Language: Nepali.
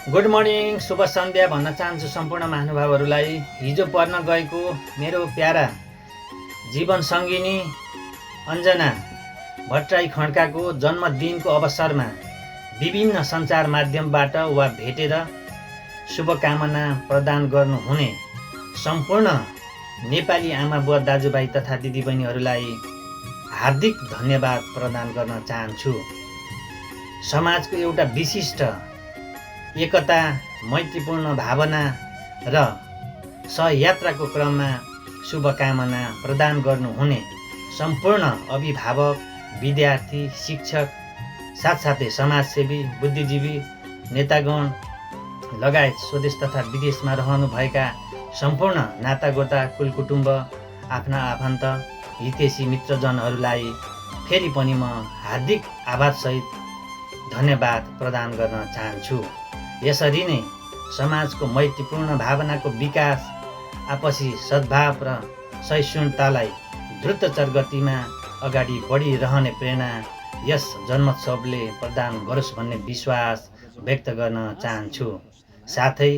गुड मर्निङ, शुभ सन्ध्या भन्न चाहन्छु सम्पूर्ण महानुभावहरूलाई। हिजो पर्न गएको मेरो प्यारा जीवन सङ्गिनी अञ्जना भट्टराई खड्काको जन्मदिनको अवसरमा विभिन्न सञ्चार माध्यमबाट वा भेटेर शुभकामना प्रदान गर्नुहुने सम्पूर्ण नेपाली आमा बुवा दाजुभाइ तथा दिदीबहिनीहरूलाई हार्दिक धन्यवाद प्रदान गर्न चाहन्छु। समाजको एउटा विशिष्ट एकता, मैत्रीपूर्ण भावना र सहयात्राको क्रममा शुभकामना प्रदान गर्नुहुने सम्पूर्ण अभिभावक, विद्यार्थी, शिक्षक, साथसाथै समाजसेवी, बुद्धिजीवी, नेतागण लगायत स्वदेश तथा विदेशमा रहनुभएका सम्पूर्ण नातागोता, कुलकुटुम्ब, आफ्ना आफन्त, हितैषी मित्रजनहरूलाई फेरि पनि म हार्दिक आभारसहित धन्यवाद प्रदान गर्न चाहन्छु। यसरी नै समाजको मैत्रीपूर्ण भावनाको विकास, आपसी सद्भाव र सहिष्णुतालाई द्रुततर गतिमा अगाडि बढिरहने प्रेरणा यस जन्मोत्सवले प्रदान गरोस् भन्ने विश्वास व्यक्त गर्न चाहन्छु। साथै